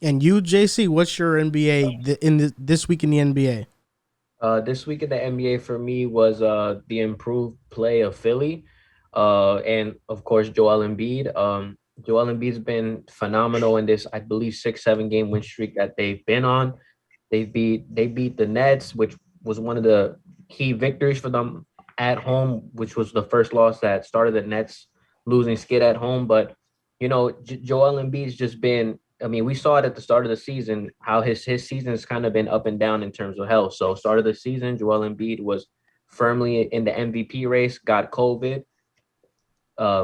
And you, JC, what's your NBA this week in the NBA? This week in the NBA for me was the improved play of Philly, and of course Joel Embiid. Joel Embiid's been phenomenal in this, I believe, 6-7 game win streak that they've been on. They beat the Nets, which was one of the key victories for them at home, which was the first loss that started the Nets losing skid at home. But Joel Embiid's just been. I mean, we saw it at the start of the season how his season has kind of been up and down in terms of health. So, start of the season, Joel Embiid was firmly in the MVP race, got COVID,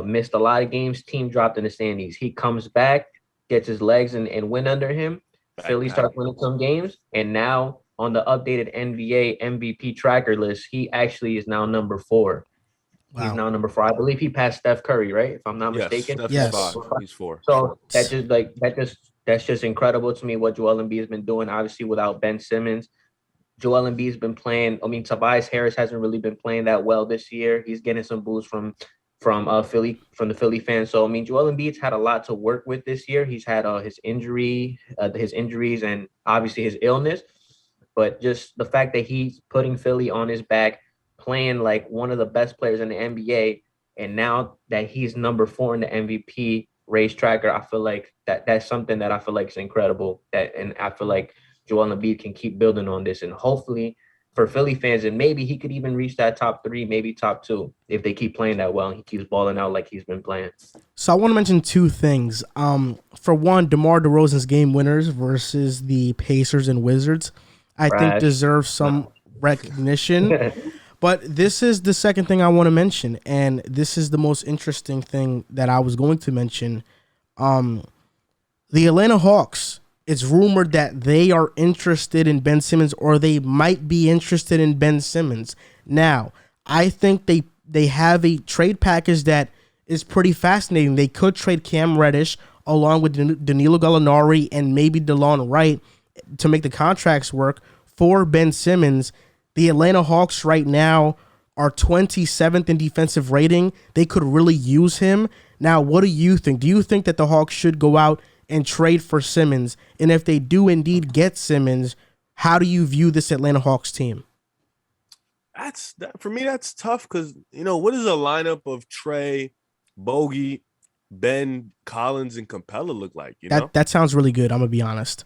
missed a lot of games, team dropped in the standings. He comes back, gets his legs and win under him. Philly Backpack. starts winning some games, and now on the updated NBA MVP tracker list, he actually is now number four. He's Wow. now number four. I believe he passed Steph Curry, right? If I'm not Yes, mistaken. Steph is Yes. five. He's four. So that's just incredible to me what Joel Embiid has been doing. Obviously, without Ben Simmons, Joel Embiid's been playing. I mean, Tobias Harris hasn't really been playing that well this year. He's getting some boosts from Philly from the Philly fans. So I mean, Joel Embiid's had a lot to work with this year. He's had his injuries, and obviously his illness. But just the fact that he's putting Philly on his back, playing like one of the best players in the NBA, and now that he's number four in the MVP race tracker, I feel like that's something that I feel like is incredible. And I feel like Joel Embiid can keep building on this, and hopefully for Philly fans, and maybe he could even reach that top three, maybe top two, if they keep playing that well and he keeps balling out like he's been playing. So I want to mention two things. For one, DeMar DeRozan's game winners versus the Pacers and Wizards, I think Trash. deserves some recognition. But this is the second thing I want to mention, and this is the most interesting thing that I was going to mention. Um, the Atlanta Hawks. It's rumored that they are interested in Ben Simmons, or they might be interested in Ben Simmons. Now, I think they have a trade package that is pretty fascinating. They could trade Cam Reddish along with Danilo Gallinari and maybe DeLon Wright to make the contracts work for Ben Simmons. The Atlanta Hawks right now are 27th in defensive rating. They could really use him. Now, what do you think? Do you think that the Hawks should go out and trade for Simmons? And if they do indeed get Simmons, how do you view this Atlanta Hawks team? For me. That's tough because what does a lineup of Trey, Bogey, Ben, Collins, and Capella look like? That sounds really good. I'm gonna be honest.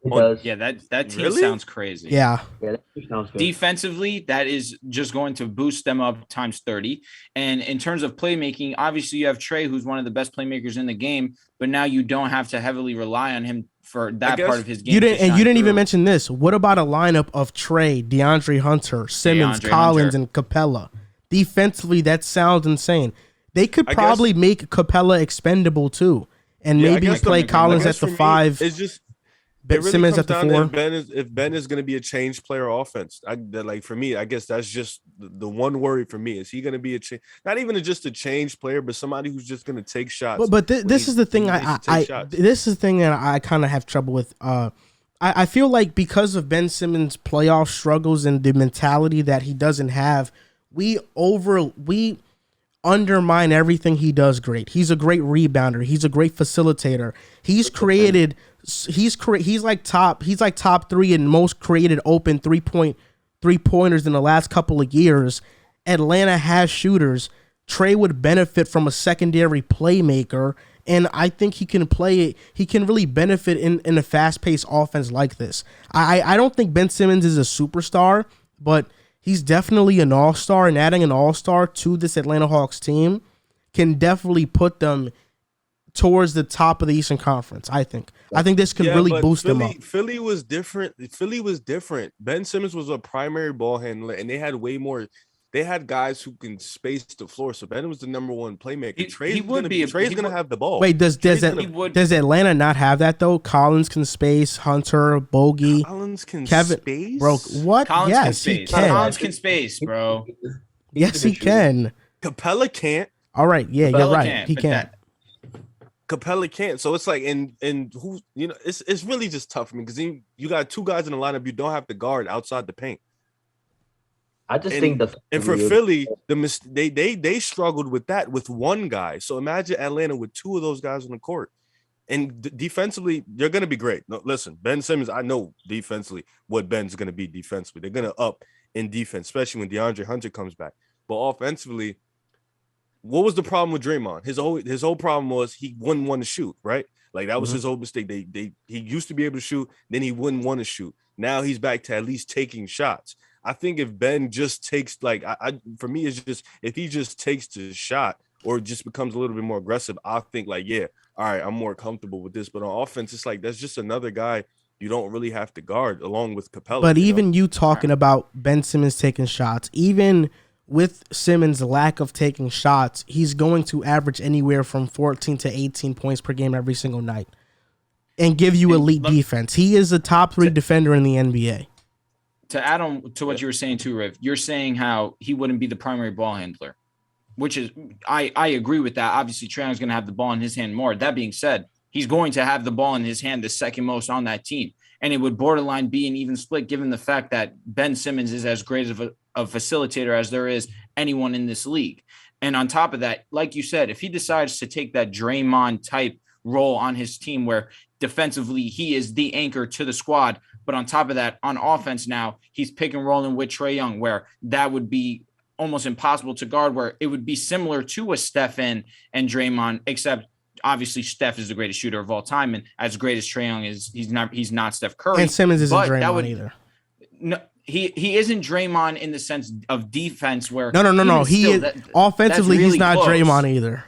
It On does. Yeah, that team really? sounds crazy. Yeah, Yeah, that sounds good. Defensively, that is just going to boost them up times 30. And in terms of playmaking, obviously you have Trey, who's one of the best playmakers in the game, but now you don't have to heavily rely on him for that part of his game. you didn't even mention this. What about a lineup of Trey, DeAndre Hunter, Simmons, DeAndre Collins, Hunter. and Capella? Defensively, that sounds insane. They could I probably guess make Capella expendable too, and Yeah, I maybe guess play I Collins guess at the for me, five, it's just it Ben really Simmons comes at the down to four. if Ben is going to be a change player offense. Like for me, I guess that's just the one worry for me. Is he going to be not even just a change player, but somebody who's just going to take shots? But this is the thing when he needs to take shots. this is the thing that I kind of have trouble with. I feel like because of Ben Simmons' playoff struggles and the mentality that he doesn't have, we undermine everything he does great. He's a great rebounder. He's a great facilitator. He's like top three in most created open three pointers in the last couple of years. Atlanta has shooters. Trey would benefit from a secondary playmaker, and I think he can play it. He can really benefit in a fast paced offense like this. I don't think Ben Simmons is a superstar, but he's definitely an all star, and adding an all star to this Atlanta Hawks team can definitely put them towards the top of the Eastern Conference. I think. I think this can Yeah, really but boost them up. Philly was different. Philly was different. Ben Simmons was a primary ball handler, and they had way more. They had guys who can space the floor. So Ben was the number one playmaker. Trey's gonna have the ball. Wait, would does Atlanta not have that though? Collins can space, Hunter, Bogey, Collins can Kevin, space. bro. What? Collins can Yes, he space. can. Collins can space, bro. Yes, he can. Capella can't. All right, yeah, you're Capella right. can't, He but can. Capella can't. So it's like and who it's really just tough for me because you got two guys in the lineup you don't have to guard outside the paint. I just think And for Philly, they struggled with that with one guy. So imagine Atlanta with two of those guys on the court. And defensively, they're going to be great. No, listen, Ben Simmons, I know defensively what Ben's going to be defensively. They're going to up in defense, especially when DeAndre Hunter comes back. But offensively, what was the problem with Draymond? His whole problem was he wouldn't want to shoot, right? Like that was his whole mistake. He used to be able to shoot, then he wouldn't want to shoot. Now he's back to at least taking shots. I think if Ben just takes for me, it's just if he just takes the shot or just becomes a little bit more aggressive, I think all right, I'm more comfortable with this. But on offense, it's that's just another guy you don't really have to guard along with Capella. But even you talking about Ben Simmons taking shots, even with Simmons' lack of taking shots, he's going to average anywhere from 14 to 18 points per game every single night and give you elite defense. He is a top 3 defender in the NBA. To add on to what you were saying too, Riv, you're saying how he wouldn't be the primary ball handler, which is I agree with that. Obviously, Trae Young's going to have the ball in his hand more. That being said, he's going to have the ball in his hand the second most on that team. And it would borderline be an even split given the fact that Ben Simmons is as great of a facilitator as there is anyone in this league. And on top of that, like you said, if he decides to take that Draymond type role on his team where defensively he is the anchor to the squad, but on top of that, on offense now, he's pick and rolling with Trae Young, where that would be almost impossible to guard, where it would be similar to a Steph and Draymond, except obviously Steph is the greatest shooter of all time, and as great as Trae Young is, he's not Steph Curry. And Simmons isn't Draymond either. No, he isn't Draymond in the sense of defense where no. He is offensively really he's not close. Draymond either.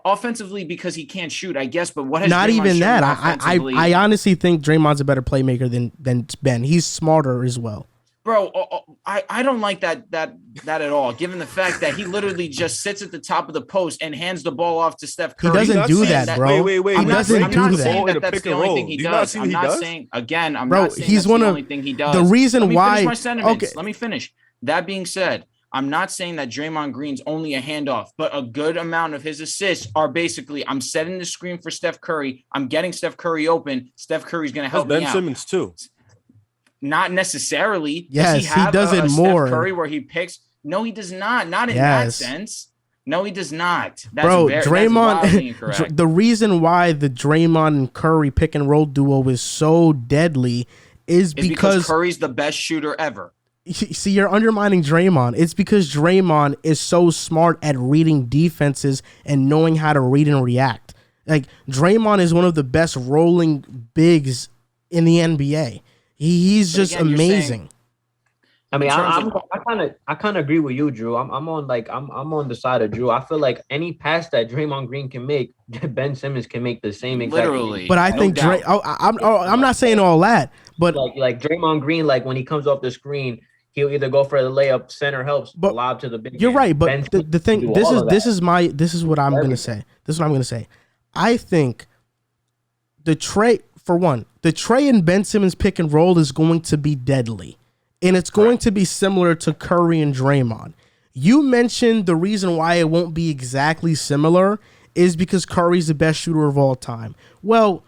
Offensively because he can't shoot, I guess. But what has not Draymond even that? I honestly think Draymond's a better playmaker than Ben. He's smarter as well. Bro, I don't like that at all, given the fact that he literally just sits at the top of the post and hands the ball off to Steph Curry. He doesn't do that, bro. Wait. He doesn't do that. I'm not saying that's the only thing he does. I'm not saying, again, I'm not saying that's the only thing he does. The reason why... Let me finish my sentiments. Okay. Let me finish. That being said, I'm not saying that Draymond Green's only a handoff, but a good amount of his assists are basically, I'm setting the screen for Steph Curry. I'm getting Steph Curry open. Steph Curry's going to help me out. Ben Simmons, too. Not necessarily. Yes, he does it more. Steph Curry where he picks. No, he does not. Not in that sense. No, he does not. Draymond. The reason why the Draymond and Curry pick and roll duo is so deadly is because Curry's the best shooter ever. See, you're undermining Draymond. It's because Draymond is so smart at reading defenses and knowing how to read and react. Like Draymond is one of the best rolling bigs in the NBA. He's just amazing. I mean, I kind of agree with you, Drew. I'm on the side of Drew. I feel like any pass that Draymond Green can make, Ben Simmons can make the same exact. Literally. But I think I'm not saying all that, but like Draymond Green, like when he comes off the screen, he'll either go for the layup, center helps, lob to the big. You're right, but the thing, this is what I'm gonna say. This is what I'm gonna say. I think the Trae and Ben Simmons pick and roll is going to be deadly. And it's going to be similar to Curry and Draymond. You mentioned the reason why it won't be exactly similar is because Curry's the best shooter of all time. Well,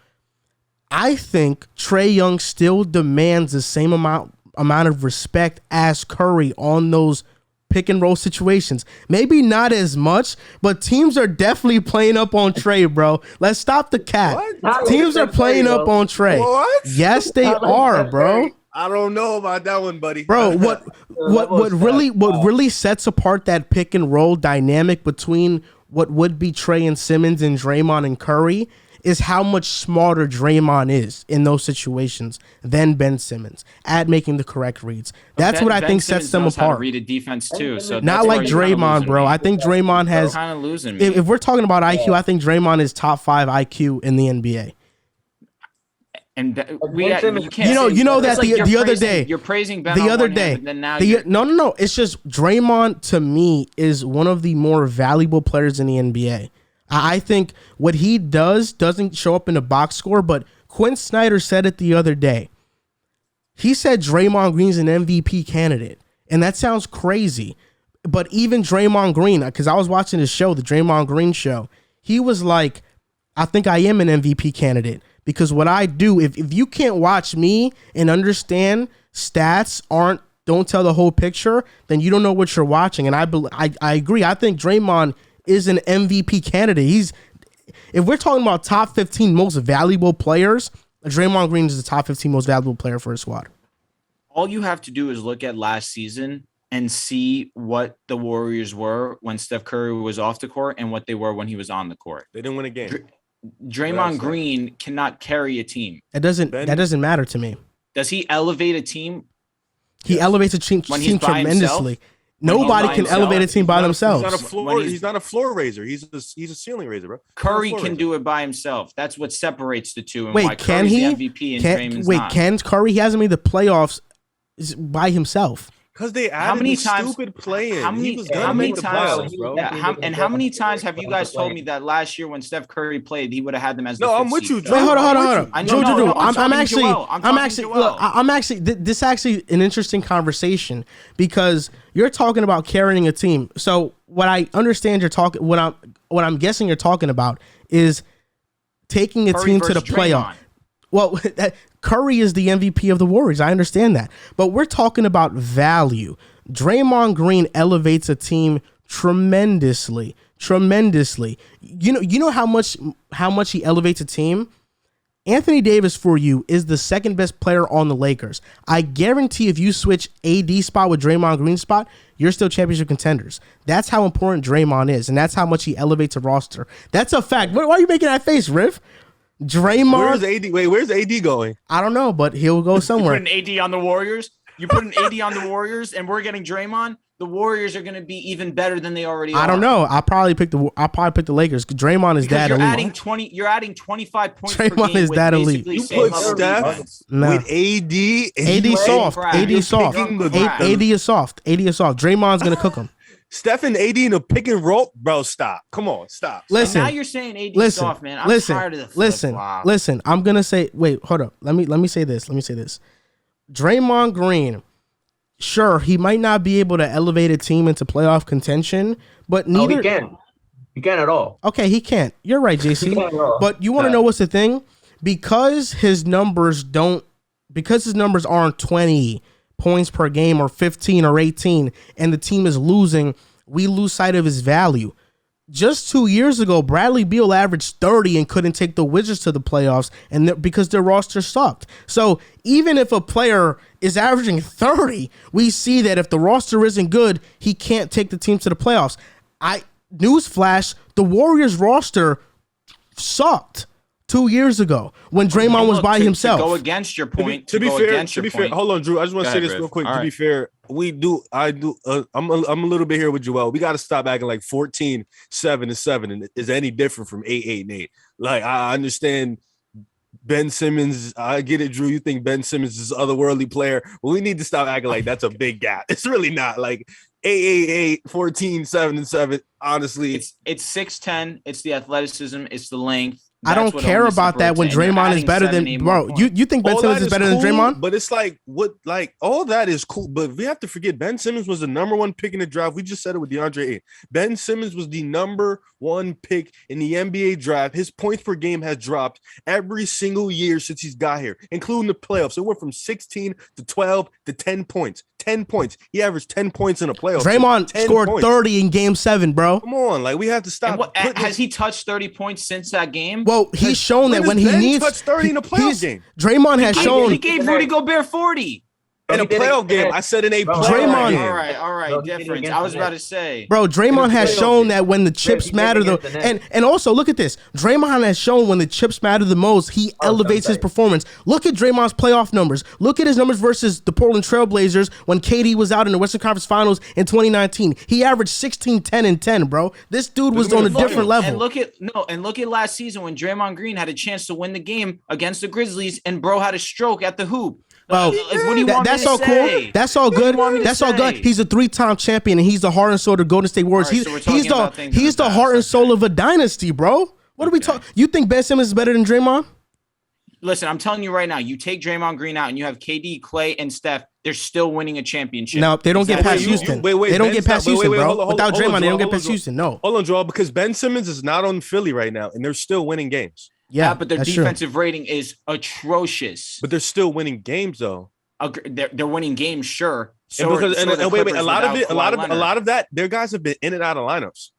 I think Trae Young still demands the same amount of respect as Curry on those pick and roll situations. Maybe not as much, but teams are definitely playing up on Trae, bro. Let's stop the cap. Teams are playing up on Trae. What? Yes, they are, bro. I don't know about that one, buddy. Bro, what really sets apart that pick and roll dynamic between what would be Trae and Simmons and Draymond and Curry is how much smarter Draymond is in those situations than Ben Simmons at making the correct reads. That's what I think sets them apart. How to read a defense too, so not like Draymond, bro. I think Draymond has kind of losing me. If we're talking about IQ, I think Draymond is top 5 IQ in the NBA. And you know that the other day you're praising Ben the other day. Hand, now no. It's just Draymond to me is one of the more valuable players in the NBA. I think what he doesn't show up in the box score, but Quinn Snyder said it the other day. He said Draymond Green's an MVP candidate, and that sounds crazy. But even Draymond Green, because I was watching his show, the Draymond Green show, he was like, I think I am an MVP candidate. Because what I do, if you can't watch me and understand stats don't tell the whole picture, then you don't know what you're watching. And I agree. I think Draymond is an MVP candidate. if we're talking about top 15 most valuable players, Draymond Green is the top 15 most valuable player for his squad. All you have to do is look at last season and see what the Warriors were when Steph Curry was off the court and what they were when he was on the court. They didn't win a game. Draymond Green cannot carry a team. That doesn't matter to me. Does he elevate a team? He elevates a team tremendously. Nobody can elevate a team by themselves. He's not a floor raiser. He's a ceiling raiser, bro. Curry can do it by himself. That's what separates the two. And wait, why can Curry's he? The MVP and Draymond's not. Can Curry? He hasn't made the playoffs by himself. Because they added stupid playing. How many times have you guys told me that last year when Steph Curry played, he would have had them as the I'm with you, Drew. Wait, hold on. Drew. I'm actually this is actually an interesting conversation because you're talking about carrying a team. So what I understand what I'm guessing you're talking about is taking a team to the playoff. Well, Curry is the MVP of the Warriors. I understand that. But we're talking about value. Draymond Green elevates a team tremendously. You know how much he elevates a team? Anthony Davis for you is the second best player on the Lakers. I guarantee if you switch AD spot with Draymond Green spot, you're still championship contenders. That's how important Draymond is, and that's how much he elevates a roster. That's a fact. Why are you making that face, Riff? Draymond. Where's AD? Wait, where's AD going? I don't know, but he'll go somewhere. You put an AD on the Warriors. You put an AD on the Warriors, and we're getting Draymond. The Warriors are going to be even better than they already are. I don't know. I'll probably pick the Lakers. Draymond is that elite. You're adding 25 points. Draymond per game is that elite. You put Steph with AD. AD soft. AD is soft. AD is soft. Draymond's going to cook him. Steph and AD in a pick and roll, bro. Stop. Come on, stop. Listen. And now you're saying AD soft, man. I'm tired of the flip. Listen. I'm gonna say. Wait, hold up. Let me say this. Draymond Green. Sure, he might not be able to elevate a team into playoff contention, but neither. He can. He can't at all. Okay, he can't. You're right, JC. But you want to know what's the thing? Because his numbers aren't 20 points per game or 15 or 18 and the team is losing, we lose sight of his value. Just 2 years ago, Bradley Beal averaged 30 and couldn't take the Wizards to the playoffs because their roster sucked. So even if a player is averaging 30, we see that if the roster isn't good, he can't take the team to the playoffs. Newsflash, the Warriors roster sucked 2 years ago when Draymond was by himself. To go against your point. To be fair, hold on, Drew. I just want to say this real quick. To be fair, I'm a little bit here with Joel. We got to stop acting like 14-7-7 is any different from 8-8-8. Like, I understand Ben Simmons. I get it, Drew. You think Ben Simmons is an otherworldly player. Well, we need to stop acting like that's a big gap. It's really not. Like 8-8-8, 14-7-7. Honestly, it's 6'10". It's the athleticism. It's the length. I don't care about that when Draymond is better than bro. You think Ben Simmons is better than Draymond? But it's like all that is cool. But we have to forget Ben Simmons was the number one pick in the draft. We just said it with DeAndre Ayton. Ben Simmons was the number one pick in the NBA draft. His points per game has dropped every single year since he's got here, including the playoffs. It went from 16 to 12 to 10 points. 10 points. He averaged 10 points in a playoff. Draymond scored 30 in game 7, bro. Come on, like we have to stop. Has he touched 30 points since that game? Well, he's shown that when he needs touch 30 in a playoff game. Draymond has shown he gave Rudy Gobert 40. In a playoff game. I said in a playoff Draymond game. All right, difference. I was about to say. Bro, Draymond has shown that when the chips matter, and also look at this. Draymond has shown when the chips matter the most, he elevates his performance. Look at Draymond's playoff numbers. Look at his numbers versus the Portland Trailblazers when KD was out in the Western Conference Finals in 2019. He averaged 16, 10, and 10, bro. This dude was on a different level. And look at last season when Draymond Green had a chance to win the game against the Grizzlies, and bro had a stroke at the hoop. Well, what do you want that's me to all say? Cool. That's all good. That's all good. He's a 3-time champion, and he's the heart and soul of the Golden State Warriors. Right, he's the heart and soul of a dynasty, bro. What are we talking? You think Ben Simmons is better than Draymond? Listen, I'm telling you right now, you take Draymond Green out and you have KD, Clay, and Steph, they're still winning a championship. No, they don't get past Houston. They don't get past Houston, bro. Without Draymond, they don't get past Houston. No. Hold on, Joel, because Ben Simmons is not on Philly right now, and they're still winning games. Yeah, but their defensive rating is atrocious. But they're still winning games, though. They're winning games, sure. Wait, a lot of that, their guys have been in and out of lineups.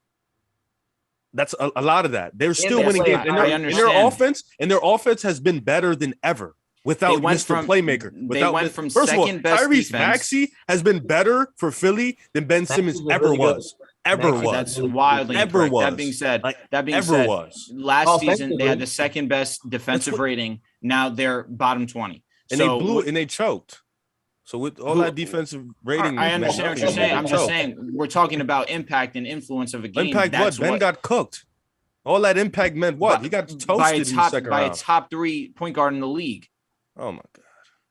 That's a lot of that. They're still winning games. And their offense has been better than ever without Mr. Playmaker. They went from second best Tyrese defense. Maxey has been better for Philly than Ben Simmons ever was. That's wildly incorrect. That being said, last season they had the second best defensive rating. Now they're bottom 20. And they blew it and they choked. So with all that defensive rating, I understand what you're saying. I'm just saying we're talking about impact and influence of a game. Impact what? Ben got cooked. All that impact meant what? He got toasted in the second round. By a top 3 point guard in the league. Oh my God.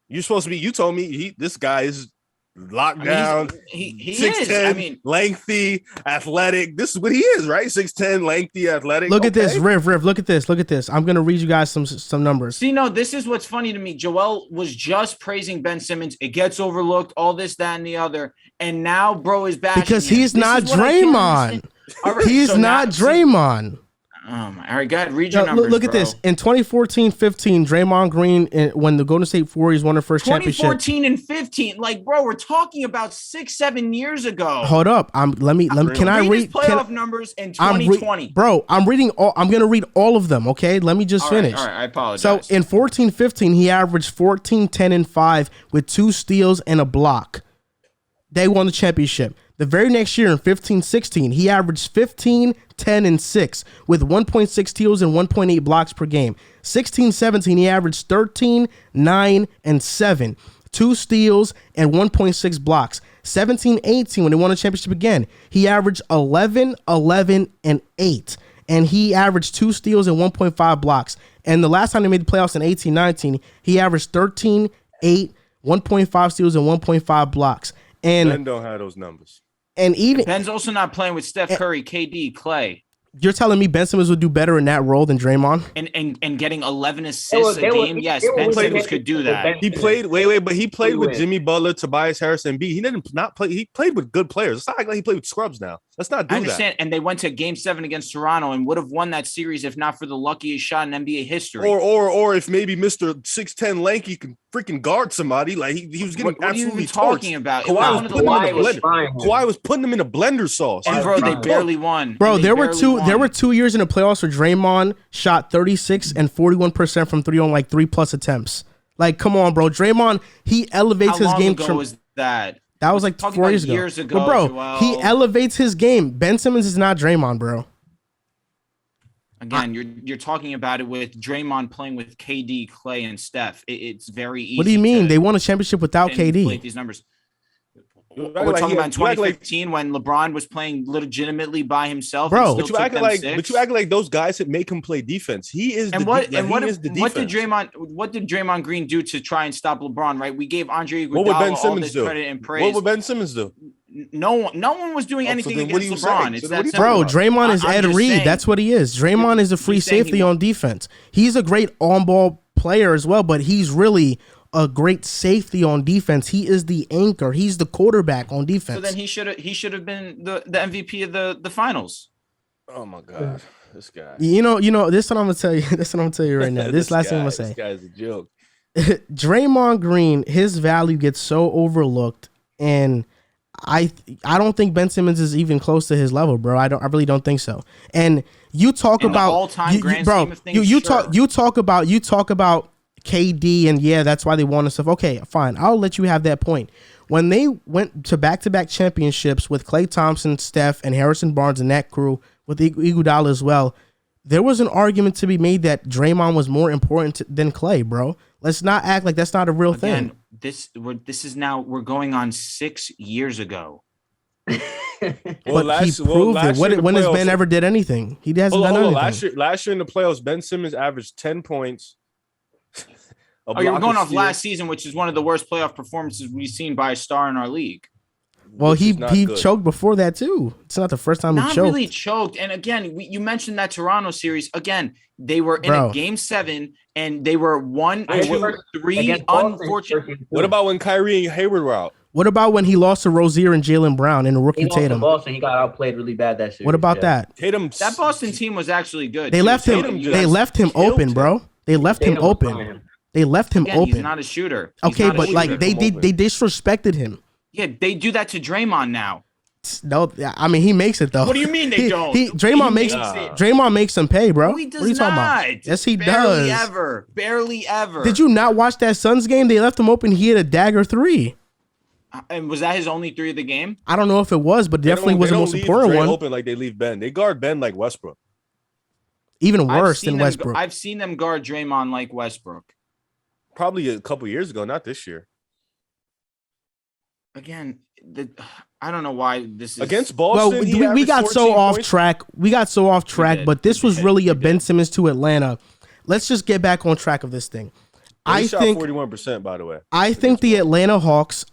You're supposed to be, you told me this guy is locked down. He 6'10", is. I mean, lengthy, athletic. This is what he is, right? 6'10", lengthy, athletic. Look at this, Riv. Look at this. I'm gonna read you guys some numbers. See, no, this is what's funny to me. Joel was just praising Ben Simmons. It gets overlooked, all this, that, and the other, and now bro is back because he's not Draymond. He's not Draymond. All right, go ahead. Read your numbers. Look at this. In 2014-15, Draymond Green, when the Golden State Warriors won their first championship. 2014 and 15, like, bro, we're talking about 6-7 years ago. Hold up. Let me. Can I read playoff numbers in 2020? Bro, I'm reading all. I'm gonna read all of them. Okay, let me just finish. All right, I apologize. So in 14-15, he averaged 14, 10, and 5 with 2 steals and a block. They won the championship. The very next year in 15-16, he averaged 15, 10, and 6 with 1.6 steals and 1.8 blocks per game. 16-17, he averaged 13, 9, and 7, 2 steals and 1.6 blocks. 17-18, when they won the championship again, he averaged 11, 11, and 8, and he averaged 2 steals and 1.5 blocks. And the last time they made the playoffs in 18-19, he averaged 13, 8, 1.5 steals and 1.5 blocks. And Ben don't have those numbers. And even Ben's also not playing with Steph Curry, KD, Clay. You're telling me Ben Simmons would do better in that role than Draymond? And getting 11 assists a game? Yes, Ben Simmons could do that. He played but he played with Jimmy Butler, Tobias Harris, and Embiid. He didn't not play. He played with good players. It's not like he played with scrubs now. Let's not do that. I understand. And they went to Game 7 against Toronto and would have won that series if not for the luckiest shot in NBA history. Or if maybe Mr. 6'10" lanky can freaking guard somebody. Like he was getting absolutely talking about. Kawhi was putting him in a blender sauce. And bro, they barely won. Bro, there were 2 years in the playoffs where Draymond shot 36 and 41% from 3 on like 3+ attempts. Like, come on, bro. Draymond, he elevates his game. How long ago was that? That was like 4 years ago. But bro, Joel, he elevates his game. Ben Simmons is not Draymond, bro. Again, you're talking about it with Draymond playing with KD, Clay, and Steph. It's very easy. What do you mean? They won a championship without KD. These numbers. We're talking about 2015 when LeBron was playing legitimately by himself. Bro, but you act like those guys that make him play defense. He is what did Draymond Green do to try and stop LeBron? Right, we gave Andre Iguodala all this credit and praise. What would Ben Simmons do? No one was doing anything against LeBron. It's that simple. Bro, Draymond is Ed Reed. That's what he is. Draymond is a free safety on defense. He's a great on-ball player as well, but he's really a great safety on defense. He is the anchor. He's the quarterback on defense. So then he should have been the MVP of the finals. Oh my God, this guy. You know. This is what I'm gonna tell you. This is what I'm gonna tell you right now. This last thing I'm gonna say. This guy's a joke. Draymond Green, his value gets so overlooked, and I don't think Ben Simmons is even close to his level, bro. I really don't think so. And you talk about all-time grand scheme of things, you talk about KD, and yeah, that's why they won and stuff. Okay, fine. I'll let you have that point. When they went to back-to-back championships with Klay Thompson, Steph, and Harrison Barnes and that crew with Iguodala as well, there was an argument to be made that Draymond was more important than Klay, bro. Let's not act like that's not a real thing. We're going on 6 years ago. But he proved it. When has Ben ever did anything? He hasn't done anything. Last year in the playoffs, Ben Simmons averaged 10 points. You're going off last season, which is one of the worst playoff performances we've seen by a star in our league. Well, he choked before that too. It's not the first time he choked. Not really choked. And again, you mentioned that Toronto series. Again, they were in a Game 7 and they were 1, 2, 3 unfortunate. What about when Kyrie and Hayward were out? What about when he lost to Rozier and Jaylen Brown and a rookie Tatum? Boston, he got outplayed really bad that series. What about that? That Boston team was actually good. They left him open, bro. They left him open. They left him open. He's not a shooter. Okay, but like they disrespected him. Yeah, they do that to Draymond now. No, I mean he makes it though. What do you mean they don't? Draymond makes them pay, bro. No, he does what are you talking not. About? Yes, he Barely does. Barely ever. Did you not watch that Suns game? They left him open. He hit a dagger 3. And was that his only 3 of the game? I don't know if it was, but definitely was the most important one. Open like they leave Ben. They guard Ben like Westbrook. Even worse than Westbrook. I've seen them guard Draymond like Westbrook. Probably a couple years ago, not this year. Again, I don't know why this is against Boston. Well, we got so off track. We got so off track, but this was really a Ben Simmons to Atlanta. Let's just get back on track of this thing. I think 41%, by the way. I think the Atlanta Hawks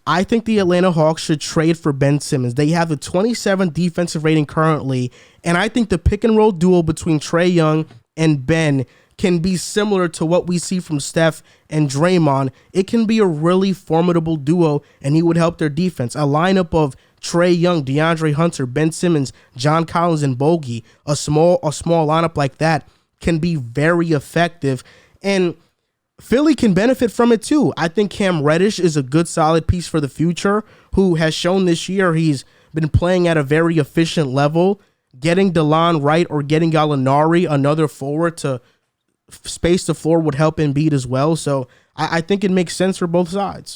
should trade for Ben Simmons. They have the 27th defensive rating currently, and I think the pick and roll duo between Trae Young and Ben can be similar to what we see from Steph and Draymond. It can be a really formidable duo, and he would help their defense. A lineup of Trae Young, DeAndre Hunter, Ben Simmons, John Collins, and Bogey, a small lineup like that can be very effective, and Philly can benefit from it too. I think Cam Reddish is a good, solid piece for the future, who has shown this year he's been playing at a very efficient level. Getting DeLon Wright or getting Gallinari, another forward to space the floor, would help Embiid as well. So I think it makes sense for both sides.